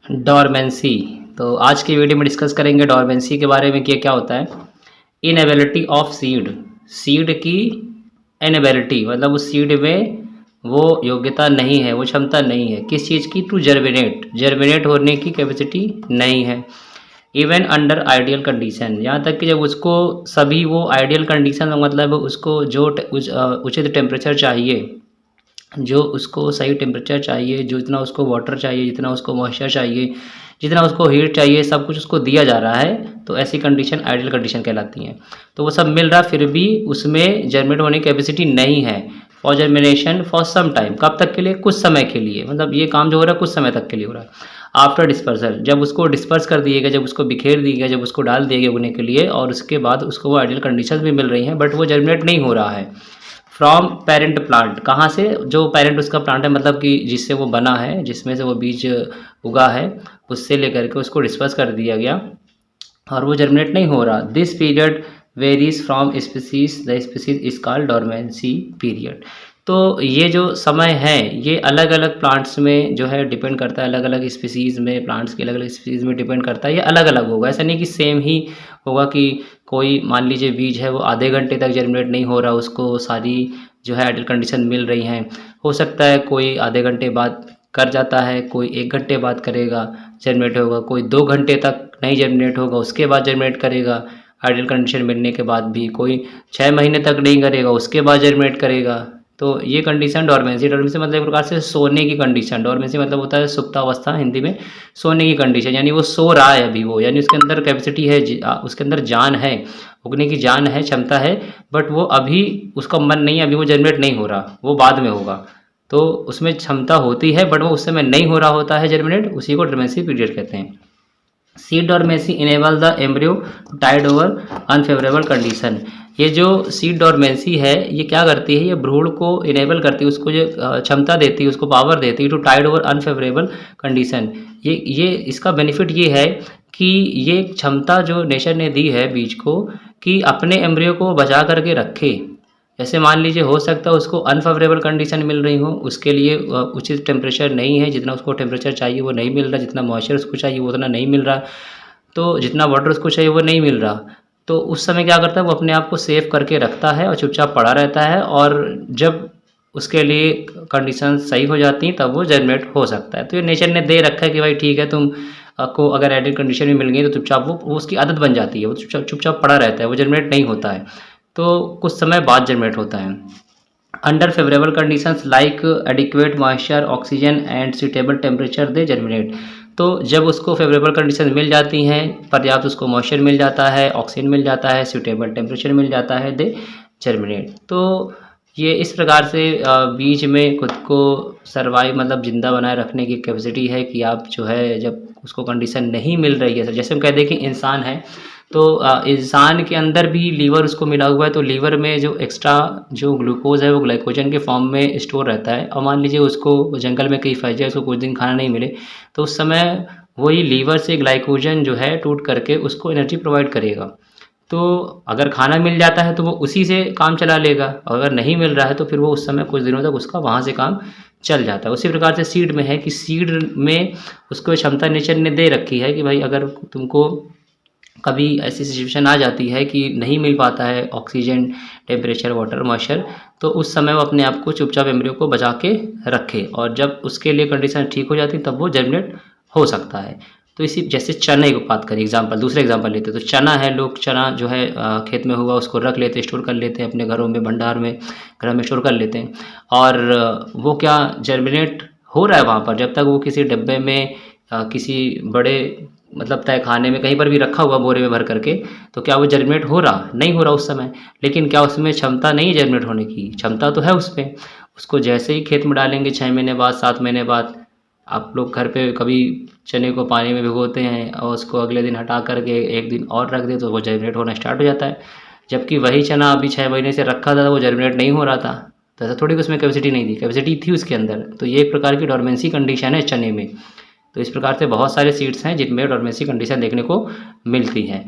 Dormancy. तो आज की वीडियो में डिस्कस करेंगे डॉर्मेंसी के बारे में कि क्या होता है। इनएबिलिटी ऑफ सीड, सीड की इनएबिलिटी मतलब उस सीड में वो योग्यता नहीं है, वो क्षमता नहीं है किस चीज़ की, टू जर्मिनेट, जर्मिनेट होने की कैपेसिटी नहीं है। इवन अंडर आइडियल कंडीशन, यहाँ तक कि जब उसको सभी वो आइडियल कंडीशन मतलब उसको जो उचित टेम्परेचर चाहिए, जो उसको सही टेम्परेचर चाहिए, जो जितना उसको वाटर चाहिए, जितना उसको मॉइस्चर चाहिए, जितना उसको हीट चाहिए, सब कुछ उसको दिया जा रहा है, तो ऐसी कंडीशन आइडियल कंडीशन कहलाती हैं। तो वो सब मिल रहा, फिर भी उसमें जर्मिनेट होने की कैपेसिटी नहीं है। For germination for some time, कब तक के लिए, कुछ समय के लिए, मतलब ये काम जो हो रहा है कुछ समय तक के लिए हो रहा है। आफ्टर डिस्पर्सल, जब उसको डिस्पर्स कर दिएगा, जब उसको बिखेर दिएगा, जब उसको डाल दिएगा उगने के लिए, और उसके बाद उसको वो आइडियल कंडीशन भी मिल रही हैं, बट वो जर्मिनेट नहीं हो रहा है। फ्रॉम पेरेंट प्लांट, कहाँ से, जो पेरेंट उसका प्लांट है, मतलब कि जिससे वो बना है, जिसमें से वो बीज उगा है, उससे लेकर के उसको डिस्पर्स कर दिया गया और वो जर्मिनेट नहीं हो रहा। This period varies from species, the species is called dormancy period. तो ये जो समय है ये अलग अलग प्लांट्स में जो है डिपेंड करता है, अलग अलग स्पीसीज़ में, प्लांट्स की अलग अलग स्पीसीज़ में डिपेंड करता है, ये अलग अलग होगा, ऐसा नहीं कि सेम ही होगा। कि कोई मान लीजिए बीज है वो आधे घंटे तक जर्मिनेट नहीं हो रहा, उसको सारी जो है आइडियल कंडीशन मिल रही हैं, हो सकता है कोई आधे घंटे बाद कर जाता है, कोई 1 घंटे बाद करेगा जर्मिनेट होगा, कोई 2 घंटे तक नहीं जर्मिनेट होगा उसके बाद जर्मिनेट करेगा आइडियल कंडीशन मिलने के बाद भी, कोई 6 महीने तक नहीं करेगा उसके बाद जर्मिनेट करेगा। तो ये कंडीशन डॉर्मेंसी, डॉर्मेंसी मतलब एक प्रकार से सोने की कंडीशन, डॉर्मेंसी मतलब होता है सुप्तावस्था, हिंदी में सोने की कंडीशन, यानी वो सो रहा है अभी वो, यानी उसके अंदर कैपेसिटी है, उसके अंदर जान है, उगने की जान है, क्षमता है, बट वो अभी उसका मन नहीं है, अभी वो जनरेट नहीं हो रहा, वो बाद में होगा। तो उसमें क्षमता होती है बट वो उस समय नहीं हो रहा होता है जर्मिनेट, उसी को डॉर्मेंसी पीरियड कहते हैं। Seed dormancy enable the embryo to tide over unfavourable condition. ये जो सीड डॉर्मेंसी है ये क्या करती है, ये भ्रूण को इनेबल करती है, उसको जो क्षमता देती है, उसको पावर देती है to tide over unfavourable condition. ये इसका बेनिफिट ये है कि ये क्षमता जो नेचर ने दी है बीज को, कि अपने एम्ब्रियो को बचा करके रखे। जैसे मान लीजिए हो सकता है उसको अनफेवरेबल कंडीशन मिल रही हो, उसके लिए उचित टेम्परेचर नहीं है, जितना उसको टेम्परेचर चाहिए वो नहीं मिल रहा, जितना मॉइस्चर उसको चाहिए वो उतना नहीं मिल रहा, तो जितना वाटर उसको चाहिए वो नहीं मिल रहा। तो उस समय क्या करता है, वो अपने आप को सेव करके रखता है और चुपचाप पड़ा रहता है, और जब उसके लिए कंडीशन सही हो जाती हैं तब वो जर्मिनेट हो सकता है। तो ये नेचर ने दे रखा है कि भाई ठीक है, तुम को अगर आइडियल कंडीशन भी मिल गई तो चुपचाप वो उसकी आदत बन जाती है, वो चुपचाप चुपचाप पड़ा रहता है, वो जर्मिनेट नहीं होता है, तो कुछ समय बाद जर्मिनेट होता है। Under favourable conditions like adequate moisture, oxygen and suitable temperature they germinate. तो जब उसको फेवरेबल कंडीशन मिल जाती हैं, पर्याप्त उसको मॉइस्चर मिल जाता है, ऑक्सीजन मिल जाता है, सुटेबल टेम्परेचर मिल जाता है, दे जर्मिनेट। तो ये इस प्रकार से बीज में खुद को सर्वाइव मतलब ज़िंदा बनाए रखने की कैपेसिटी है कि आप जो है जब उसको कंडीशन नहीं मिल रही है, जैसे हम कह दें कि इंसान है, तो इंसान के अंदर भी लीवर उसको मिला हुआ है, तो लीवर में जो एक्स्ट्रा जो ग्लूकोज़ है वो ग्लाइकोजन के फॉर्म में स्टोर रहता है, और मान लीजिए उसको जंगल में कहीं फंस जाए, उसको कुछ दिन खाना नहीं मिले, तो उस समय वही लीवर से ग्लाइकोजन जो है टूट करके उसको एनर्जी प्रोवाइड करेगा। तो अगर खाना मिल जाता है तो वो उसी से काम चला लेगा, और अगर नहीं मिल रहा है तो फिर वो उस समय कुछ दिनों तक उसका वहाँ से काम चल जाता है। उसी प्रकार से सीड में है कि सीड में उसको क्षमता नेचर ने दे रखी है कि भाई अगर तुमको कभी ऐसी सिचुएशन आ जाती है कि नहीं मिल पाता है ऑक्सीजन, टेम्परेचर, वाटर, मॉइस्चर, तो उस समय वो अपने आप को चुपचाप एम्ब्रियो को बचा के रखे, और जब उसके लिए कंडीशन ठीक हो जाती तब वो जर्मिनेट हो सकता है। तो इसी जैसे चने की बात करें, एग्जांपल, दूसरे एग्जांपल लेते हैं, तो चना है, लोग चना जो है खेत में हुआ उसको रख लेते हैं, स्टोर कर लेते हैं अपने घरों में, भंडार में, घर में स्टोर कर लेते हैं, और वो क्या जर्मिनेट हो रहा है वहाँ पर, जब तक वो किसी डिब्बे में किसी बड़े मतलब तय खाने में कहीं पर भी रखा हुआ बोरे में भर करके, तो क्या वो जर्मिनेट हो रहा, नहीं हो रहा उस समय। लेकिन क्या उसमें क्षमता नहीं है जर्मिनेट होने की, क्षमता तो है उसमें। उसको जैसे ही खेत में डालेंगे 6 महीने बाद, 7 महीने बाद, आप लोग घर पे कभी चने को पानी में भिगोते हैं और उसको अगले दिन हटा करके 1 दिन और रख दें तो वो जर्मिनेट होना स्टार्ट हो जाता है, जबकि वही चना अभी 6 महीने से रखा था वो जर्मिनेट नहीं हो रहा था। तो ऐसा थोड़ी कि उसमें कैपेसिटी नहीं थी, कैपेसिटी थी उसके अंदर। तो ये एक प्रकार की डॉर्मेंसी कंडीशन है चने में। तो इस प्रकार से बहुत सारे सीड्स हैं जिनमें डॉर्मेंसी कंडीशन देखने को मिलती है।